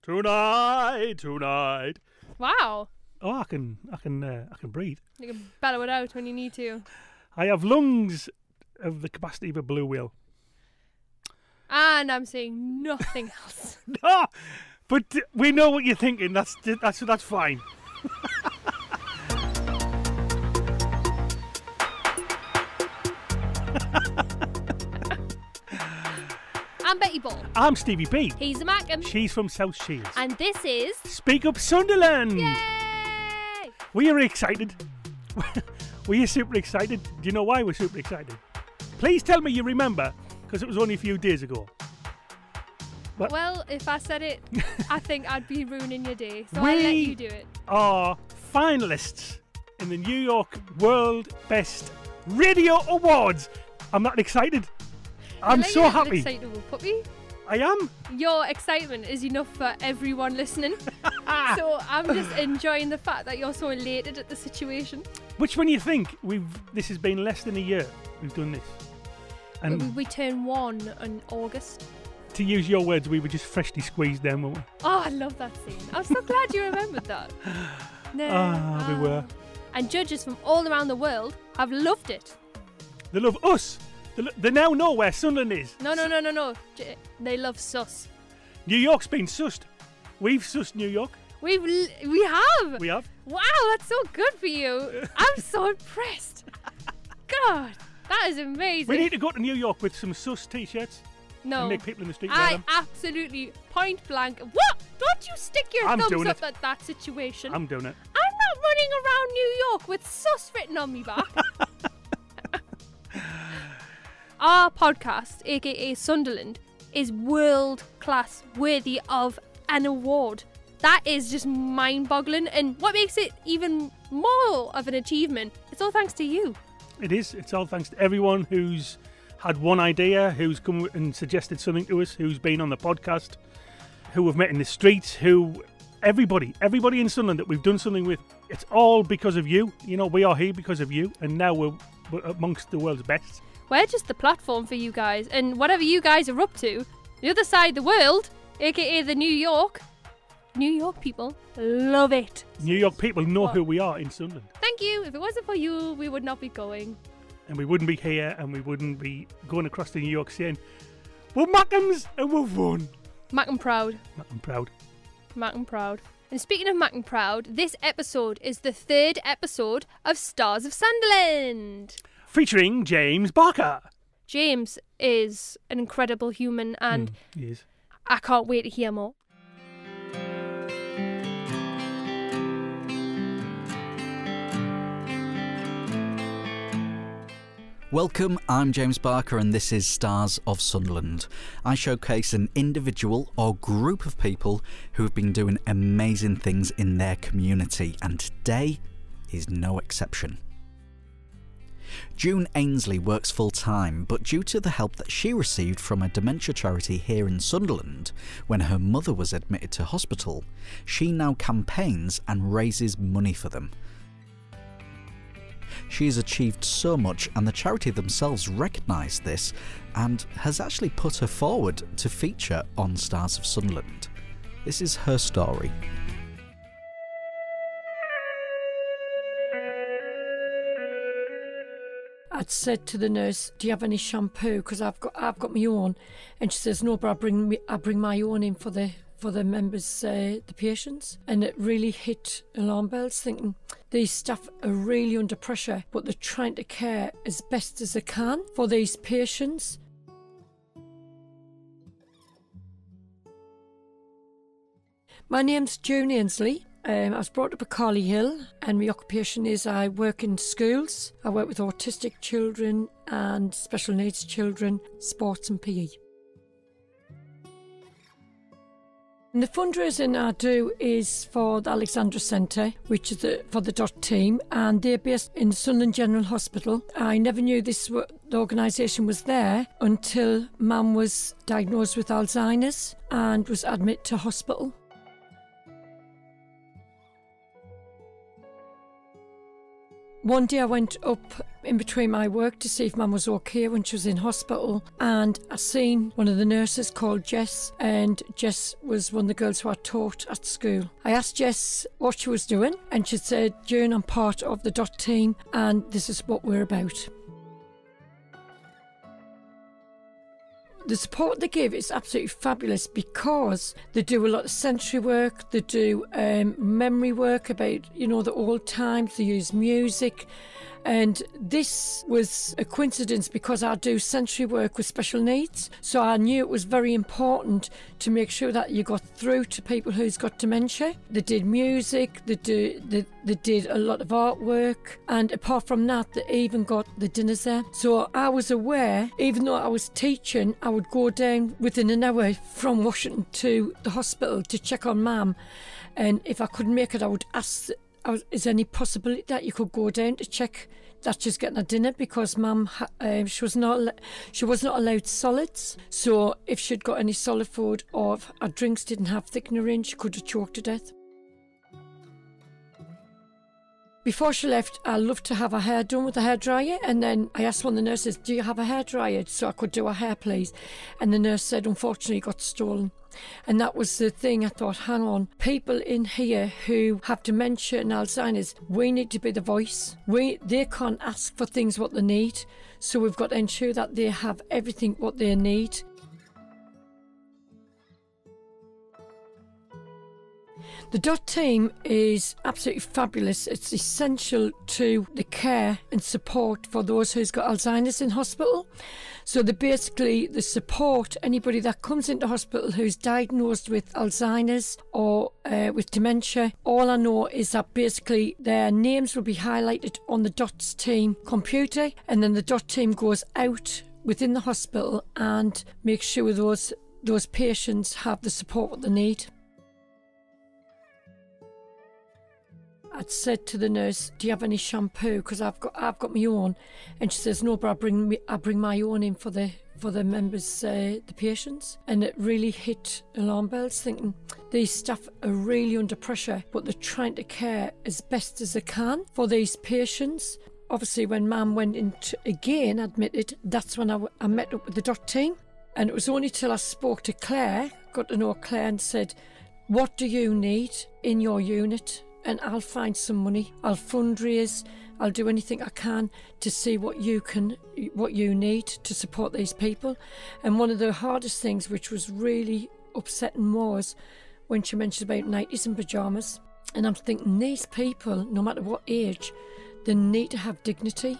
Tonight. Wow. Oh, I can breathe. You can bellow it out when you need to. I have lungs of the capacity of a blue whale. And I'm saying nothing else. No, but we know what you're thinking. That's fine. I'm Betty Ball. I'm Stevie B. He's a Mackem. She's from South Shields. And this is... Speak Up Sunderland. Yay! We are excited. We are super excited. Do you know why we're super excited? Please tell me you remember, because it was only a few days ago. But well, if I said it, I think I'd be ruining your day. So I'll let you do it. Are finalists in the New York World Best Radio Awards. I'm not excited. I'm so happy. Excitable puppy. I am. Your excitement is enough for everyone listening. So I'm just enjoying the fact that you're so elated at the situation. Which one do you think? This has been less than a year we've done this. And we turn 1 in August. To use your words, we were just freshly squeezed then, weren't we? Oh, I love that scene. I'm so glad you remembered that. No. We were. And judges from all around the world have loved it. They love us. They now know where Sunderland is. No. They love sus. New York's been sussed. We've sussed New York. We have. We have. Wow, that's so good for you. I'm so impressed. God, that is amazing. We need to go to New York with some sus t-shirts. No. And make people in the street wear them. Absolutely point blank. What? Don't you stick your thumbs up at that situation. I'm doing it. I'm not running around New York with sus written on me back. Our podcast, aka Sunderland, is world class, worthy of an award. That is just mind-boggling, and what makes it even more of an achievement, it's all thanks to you. It is. It's all thanks to everyone who's had one idea, who's come and suggested something to us, who's been on the podcast, who we've met in the streets, everybody in Sunderland that we've done something with. It's all because of you. You know, we are here because of you, and now we're amongst the world's best. We're just the platform for you guys, and whatever you guys are up to, the other side of the world, aka the New York people love it. New York people know who we are in Sunderland. Thank you. If it wasn't for you, we would not be going. And we wouldn't be here, and we wouldn't be going across to New York saying, we're Mackems and we've won. Mackem proud. Mackem proud. Mackem proud. And speaking of Mackem proud, this episode is the 3rd episode of Stars of Sunderland. Featuring James Barker. James is an incredible human, and he is. I can't wait to hear more. Welcome, I'm James Barker and this is Stars of Sunderland. I showcase an individual or group of people who have been doing amazing things in their community, and today is no exception. June Ainsley works full-time, but due to the help that she received from a dementia charity here in Sunderland when her mother was admitted to hospital, she now campaigns and raises money for them. She has achieved so much, and the charity themselves recognise this and has actually put her forward to feature on Stars of Sunderland. This is her story. I'd said to the nurse, "Do you have any shampoo? Because I've got my own," and she says, "No, but I bring my own in for the members, the patients." And it really hit alarm bells, thinking these staff are really under pressure, but they're trying to care as best as they can for these patients. My name's June Ainsley. I was brought up at Carley Hill, and my occupation is I work in schools. I work with autistic children and special needs children, sports and PE. And the fundraising I do is for the Alexandra Centre, which is for the DOT team, and they're based in Sunderland General Hospital. I never knew the organisation was there until Mum was diagnosed with Alzheimer's and was admitted to hospital. One day I went up in between my work to see if Mum was okay when she was in hospital, and I seen one of the nurses called Jess, and Jess was one of the girls who I taught at school. I asked Jess what she was doing, and she said, June, I'm part of the DOT team and this is what we're about. The support they give is absolutely fabulous because they do a lot of sensory work, they do memory work about, the old times, they use music. And this was a coincidence because I do sensory work with special needs. So I knew it was very important to make sure that you got through to people who's got dementia. They did music, they did a lot of artwork. And apart from that, they even got the dinners there. So I was aware, even though I was teaching, I would go down within an hour from Washington to the hospital to check on Mum. And if I couldn't make it, I would ask, is there any possibility that you could go down to check that she's getting her dinner, because Mum, she was not allowed solids. So if she'd got any solid food or if her drinks didn't have thickener in, she could have choked to death. Before she left, I loved to have her hair done with a hairdryer, and then I asked one of the nurses, do you have a hairdryer so I could do her hair, please? And the nurse said, unfortunately, it got stolen. And that was the thing. I thought, hang on, people in here who have dementia and Alzheimer's, we need to be the voice. They can't ask for things what they need, so we've got to ensure that they have everything what they need. The DOT team is absolutely fabulous. It's essential to the care and support for those who's got Alzheimer's in hospital. So they support anybody that comes into hospital who's diagnosed with Alzheimer's or with dementia. All I know is that basically their names will be highlighted on the DOT's team computer, and then the DOT team goes out within the hospital and makes sure those patients have the support what they need. I'd said to the nurse, do you have any shampoo? Because I've got my own. And she says, no, but I bring my own in for the members, the patients. And it really hit alarm bells, thinking these staff are really under pressure, but they're trying to care as best as they can for these patients. Obviously, when Mum went into, again, admitted, that's when I met up with the DOT team. And it was only till I spoke to Claire, got to know Claire, and said, what do you need in your unit? And I'll find some money. I'll fundraise. I'll do anything I can to see what you need to support these people. And one of the hardest things, which was really upsetting, was when she mentioned about nighties and pyjamas. And I'm thinking, these people, no matter what age, they need to have dignity.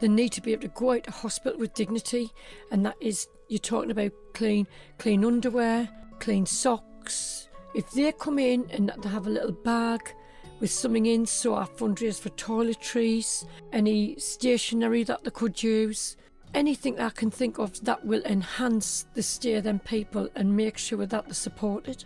They need to be able to go out to hospital with dignity. And that is, you're talking about clean underwear, clean socks. If they come in and they have a little bag with something in, so I fundraise for toiletries, any stationery that they could use, anything that I can think of that will enhance the stay of them people and make sure that they're supported.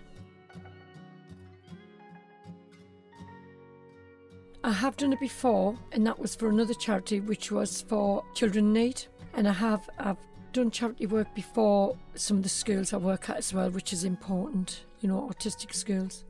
I have done it before, and that was for another charity, which was for children in need. And I've done charity work before some of the schools I work at as well, which is important, autistic schools.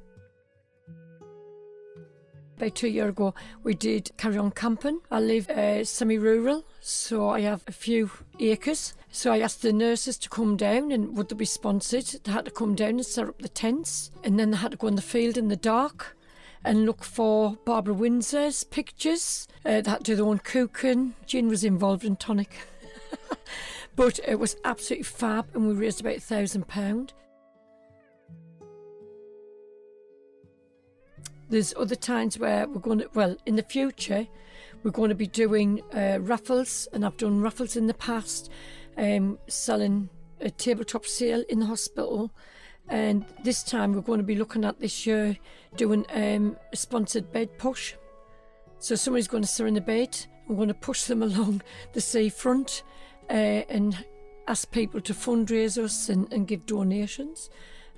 About 2 years ago, we did carry on camping. I live semi-rural, so I have a few acres. So I asked the nurses to come down, and would they be sponsored? They had to come down and set up the tents, and then they had to go in the field in the dark and look for Barbara Windsor's pictures. They had to do their own cooking. Jean was involved in tonic. But it was absolutely fab, and we raised about £1,000. There's other times where we're going to, well, in the future, we're going to be doing raffles, and I've done raffles in the past, selling a tabletop sale in the hospital. And this time we're going to be looking at this year doing a sponsored bed push. So somebody's going to sit in the bed, we're going to push them along the seafront and ask people to fundraise us and give donations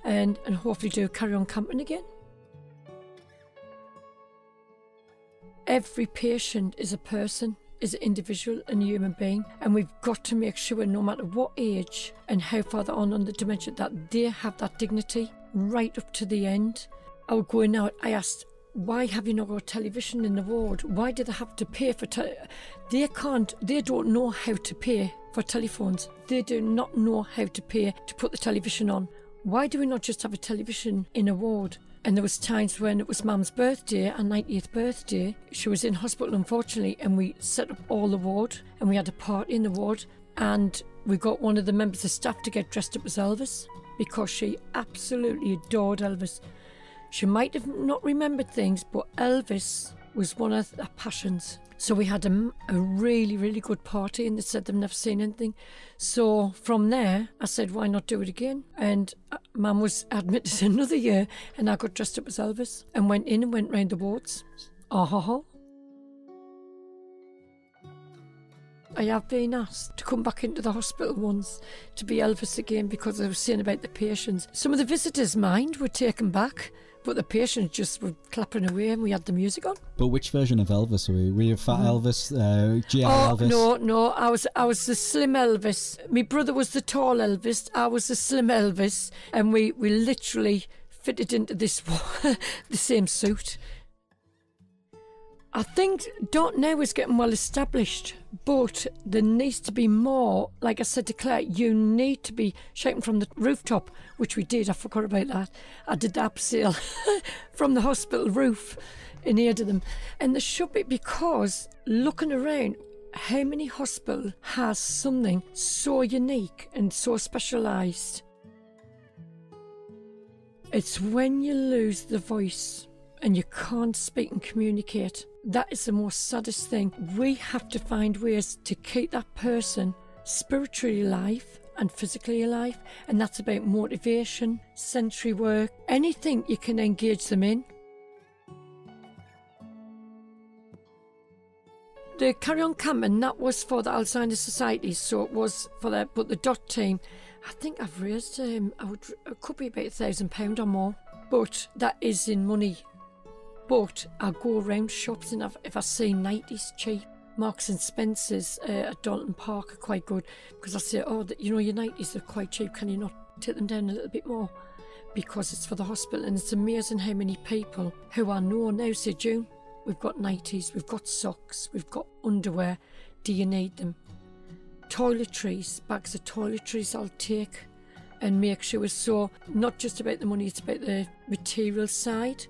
and hopefully do carry on camping again. Every patient is a person, is an individual and a human being, and we've got to make sure, no matter what age and how far they're on the dementia, that they have that dignity right up to the end. I would go in now, I asked, why have you not got television in the ward? Why do they have to pay for they don't know how to pay for telephones. They do not know how to pay to put the television on. Why do we not just have a television in a ward? And there was times when it was Mum's birthday, her 90th birthday. She was in hospital, unfortunately, and we set up all the ward, and we had a party in the ward, and we got one of the members of staff to get dressed up as Elvis because she absolutely adored Elvis. She might have not remembered things, but Elvis was one of her passions. So we had a really, really good party, and they said they've never seen anything. So from there, I said, why not do it again? And Mum was admitted another year, and I got dressed up as Elvis and went in and went round the wards. I have been asked to come back into the hospital once to be Elvis again because I was saying about the patients. Some of the visitors' mind were taken back, but the patients just were clapping away and we had the music on. But which version of Elvis were you? Were you Fat Elvis, GI Elvis? No, I was the slim Elvis. My brother was the tall Elvis. I was the slim Elvis. And we literally fitted into this the same suit. I think Dot now is getting well established, but there needs to be more. Like I said to Claire, you need to be shouting from the rooftop, which we did. I forgot about that. I did the abseil from the hospital roof in ear to them. And there should be, because looking around, how many hospital has something so unique and so specialised? It's when you lose the voice and you can't speak and communicate. That is the most saddest thing. We have to find ways to keep that person spiritually alive and physically alive, and that's about motivation, sensory work, anything you can engage them in. The Carry On Camping, that was for the Alzheimer's Society, so it was for that. But the Dot team, I think I've raised, it could be about £1,000 or more, but that is in money. But I go around shops and if I see 90s cheap, Marks and Spencer's at Dalton Park are quite good, because I say, your 90s are quite cheap, can you not take them down a little bit more? Because it's for the hospital, and it's amazing how many people who I know now say, June, we've got 90s, we've got socks, we've got underwear, do you need them? Toiletries, bags of toiletries I'll take and make sure. So not just about the money, it's about the material side.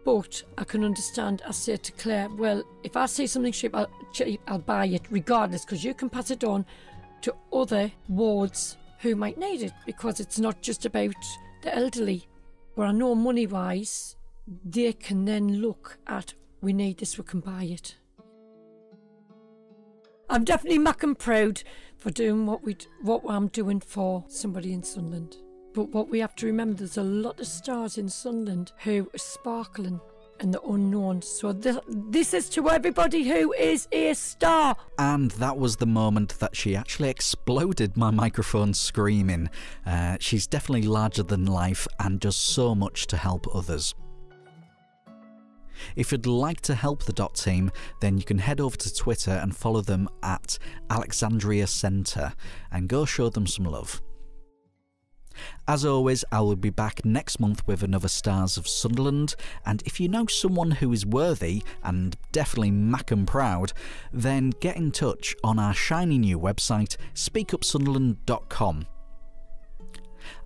But I can understand, I say to Claire, well, if I see something cheap, I'll buy it regardless, because you can pass it on to other wards who might need it, because it's not just about the elderly. But I know money-wise, they can then look at, we need this, we can buy it. I'm definitely macking proud for doing what I'm doing for somebody in Sunderland. But what we have to remember, there's a lot of stars in Sunderland who are sparkling and the unknown. So this is to everybody who is a star. And that was the moment that she actually exploded my microphone screaming. She's definitely larger than life and does so much to help others. If you'd like to help the Dot team, then you can head over to Twitter and follow them at Alexandria Centre and go show them some love. As always, I will be back next month with another Stars of Sunderland, and if you know someone who is worthy and definitely mac and proud, then get in touch on our shiny new website, speakupsunderland.com.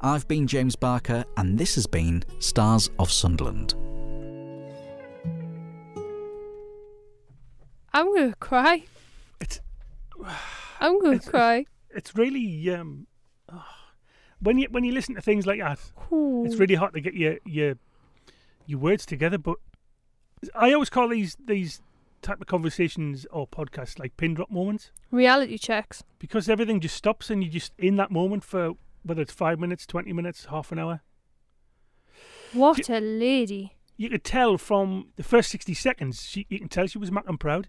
I've been James Barker, and this has been Stars of Sunderland. I'm going to cry. I'm going to cry. It's really... When you listen to things like that, it's really hard to get your words together. But I always call these type of conversations or podcasts like pin drop moments. Reality checks. Because everything just stops and you're just in that moment for whether it's 5 minutes, 20 minutes, half an hour. What a lady. You could tell from the first 60 seconds, you can tell she was mac and proud.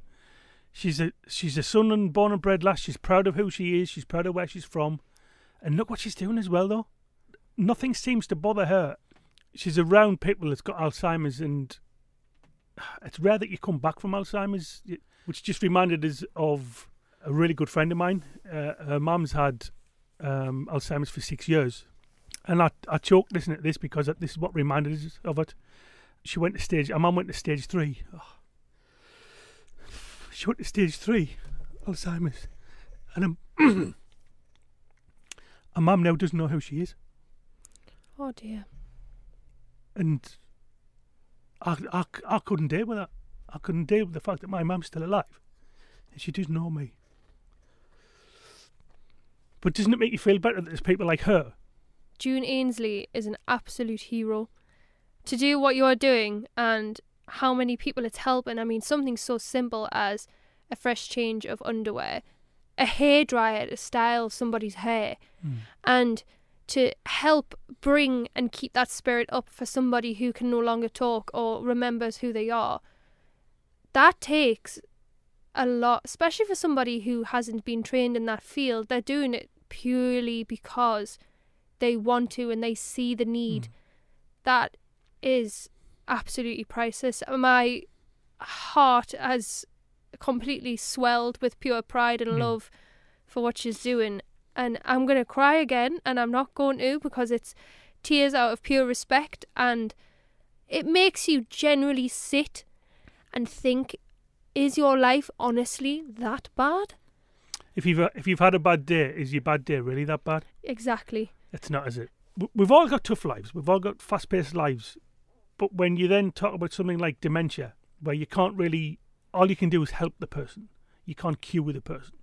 She's a Sunderland born and bred lass. She's proud of who she is. She's proud of where she's from. And look what she's doing as well, though. Nothing seems to bother her. She's around people that's got Alzheimer's, and it's rare that you come back from Alzheimer's, which just reminded us of a really good friend of mine. Her mum's had Alzheimer's for 6 years. And I choked listening to this because this is what reminded us of it. Her mum went to stage 3. Oh. She went to stage 3 Alzheimer's, and her mum now doesn't know who she is. Oh dear. And I couldn't deal with that. I couldn't deal with the fact that my mum's still alive and she doesn't know me. But doesn't it make you feel better that there's people like her? June Ainsley is an absolute hero. To do what you're doing and how many people it's helping. I mean, something so simple as a fresh change of underwear, a hairdryer to style somebody's hair, and to help bring and keep that spirit up for somebody who can no longer talk or remembers who they are. That takes a lot, especially for somebody who hasn't been trained in that field. They're doing it purely because they want to and they see the need. That is absolutely priceless. My heart has completely swelled with pure pride and love for what she's doing. And I'm going to cry again, and I'm not going to, because it's tears out of pure respect, and it makes you generally sit and think, is your life honestly that bad? If you've had a bad day, is your bad day really that bad? Exactly. It's not, is it? We've all got tough lives. We've all got fast-paced lives. But when you then talk about something like dementia, where you can't really, all you can do is help the person. You can't cure the person.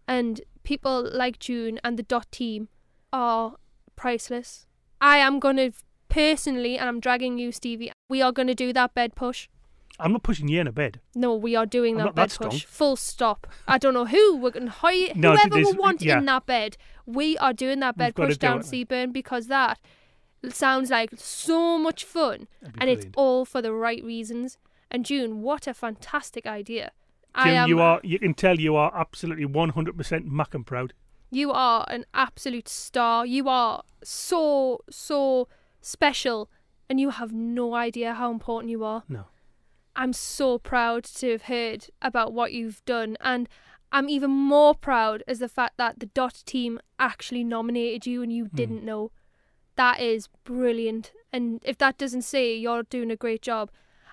And people like June and the DOT team are priceless. I am going to personally, and I'm dragging you, Stevie, we are going to do that bed push. I'm not pushing you in a bed. No, we are doing that bed push. strong. Full stop. I don't know who we're going to hire, whoever we want in that bed. We are doing that bed push down Seaburn, because that sounds like so much fun, and it's all for the right reasons. And June, what a fantastic idea. June, you can tell you are absolutely 100% mac and proud. You are an absolute star. You are so special, and you have no idea how important you are. No. I'm so proud to have heard about what you've done, and I'm even more proud as the fact that the DOT team actually nominated you and you didn't know. That is brilliant. And if that doesn't say you're doing a great job,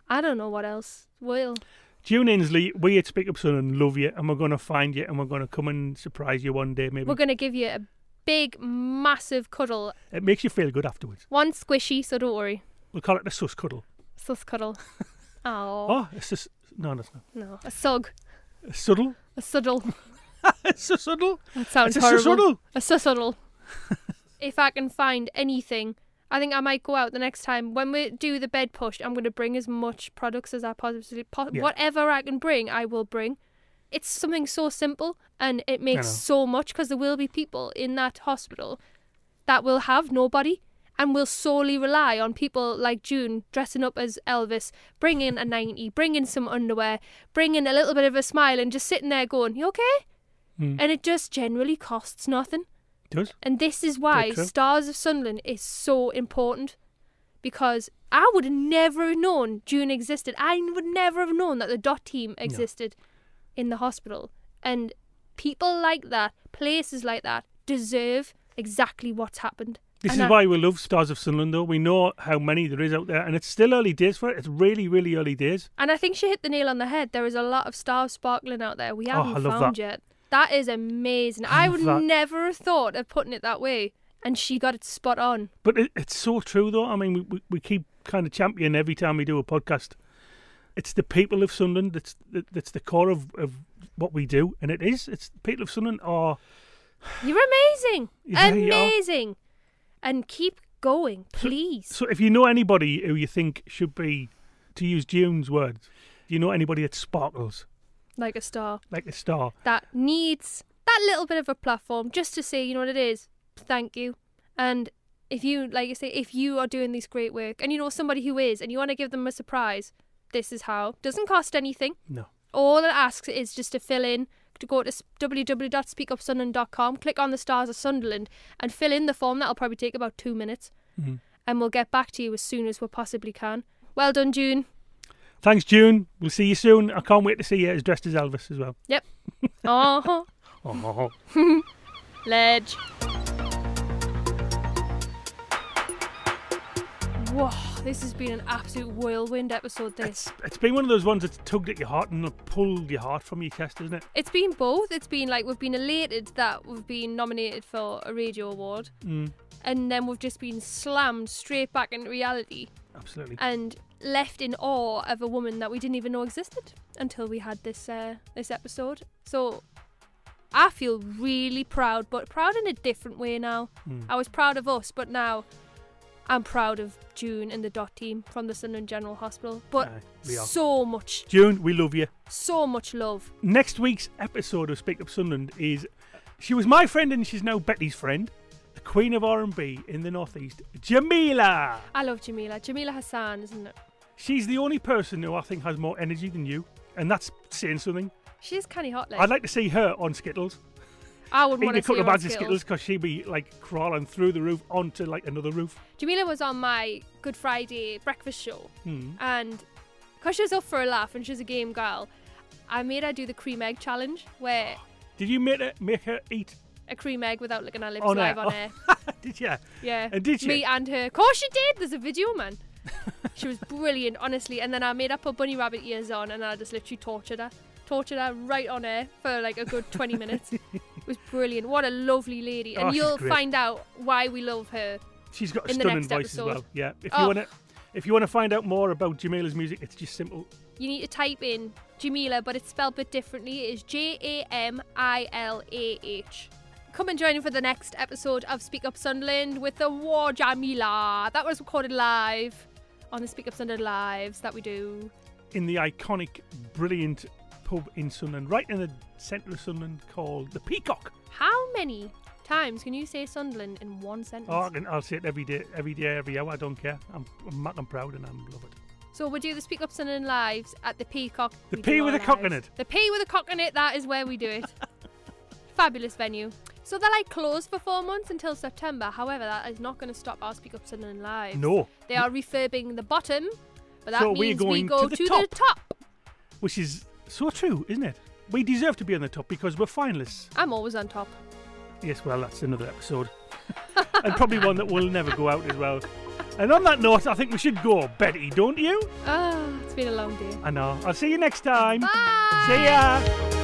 I don't know what else will. June Ainsley, we at Speak Up Sunderland love you, and we're going to find you, and we're going to come and surprise you one day, maybe. We're going to give you a big, massive cuddle. It makes you feel good afterwards. One squishy, so don't worry. We'll call it a sus cuddle. Sus cuddle. Oh, it's just no, that's not. No, a sug. A suddle. A suddle. It's a suddle. That sounds horrible. A suddle. If I can find anything, I think I might go out the next time when we do the bed push. I'm going to bring as much products as I possibly whatever I can bring, I will bring. It's something so simple, and it makes so much, because there will be people in that hospital that will have nobody and will solely rely on people like June dressing up as Elvis, bringing a 90, bringing some underwear, bringing a little bit of a smile, and just sitting there going, "You okay?" And it just generally costs nothing. It does. And this is why Stars of Sunderland is so important, because I would have never known June existed. I would never have known that the DOT team existed in the hospital. And people like that, places like that, deserve exactly what's happened. This is why we love Stars of Sunderland, though. We know how many there is out there, and it's still early days for it. It's really, really early days. And I think she hit the nail on the head. There is a lot of stars sparkling out there we haven't found yet. That is amazing. I would never have thought of putting it that way, and she got it spot on. But it's so true, though. I mean, we keep kind of championing every time we do a podcast. It's the people of Sunderland that's the core of what we do, and it is. It's the people of Sunderland are... You're amazing. Amazing. And keep going, please. So if you know anybody who you think should be, to use June's words, do you know anybody that sparkles? Like a star. Like a star. That needs that little bit of a platform just to say, you know what it is, thank you. And if you, like you say, if you are doing this great work and you know somebody who is and you want to give them a surprise, this is how. Doesn't cost anything. No. All it asks is just to fill in, to go to www.speakupsunderland.com, click on the Stars of Sunderland and fill in the form. That'll probably take about 2 minutes. And we'll get back to you as soon as we possibly can. Well done, June. Thanks, June. We'll see you soon. I can't wait to see you as dressed as Elvis as well. Yep. Ledge. Whoa. This has been an absolute whirlwind episode, this. It's been one of those ones that's tugged at your heart and pulled your heart from your chest, isn't it? It's been both. It's been like we've been elated that we've been nominated for a radio award. And then we've just been slammed straight back into reality. Absolutely. And left in awe of a woman that we didn't even know existed until we had this episode. So I feel really proud, but proud in a different way now. I was proud of us, but now I'm proud of June and the DOT team from the Sunderland General Hospital. But so much. June, we love you. So much love. Next week's episode of Speak Up Sunderland is, she was my friend and she's now Betty's friend. The Queen of R&B in the Northeast, Jamila. I love Jamila. Jamila Hassan, isn't it? She's the only person who I think has more energy than you, and that's saying something. She's kind of hot. Like. I'd like to see her on Skittles. I would want to see her on Skittles. Eating a couple of bags of Skittles because she'd be like crawling through the roof onto like another roof. Jamila was on my Good Friday breakfast show, and because she was up for a laugh and she's a game girl, I made her do the cream egg challenge. Where did you make her eat a cream egg without licking her lips live on air? Did you? Yeah. And did you? Me and her. Of course she did. There's a video, man. She was brilliant, honestly. And then I made her put bunny rabbit ears on, and I just literally tortured her right on air for like a good 20 minutes. It was brilliant. What a lovely lady. And you'll find out why we love her. She's got a stunning voice as well. Yeah. If you want to find out more about Jamila's music, it's just simple. You need to type in Jamila, but it's spelled a bit differently. It is Jamilah. Come and join in for the next episode of Speak Up Sunderland with the War Jamila. That was recorded live on the Speak Up Sunderland Lives that we do. In the iconic, brilliant pub in Sunderland, right in the centre of Sunderland, called the Peacock. How many times can you say Sunderland in one sentence? Oh, I'll say it every day, every hour. I don't care. I'm proud and I love it. So we do the Speak Up Sunderland Lives at the Peacock. The P with a cock in it. The P with a cock in it, that is where we do it. Fabulous venue. So they're like closed for 4 months until September. However, that is not going to stop our Speak Up Sunderland Lives. No. They are refurbing the bottom, but that means we go to the top. Which is so true, isn't it? We deserve to be on the top because we're finalists. I'm always on top. Yes, well, that's another episode. And probably one that will never go out as well. And on that note, I think we should go, Betty, don't you? It's been a long day. I know. I'll see you next time. Bye. See ya.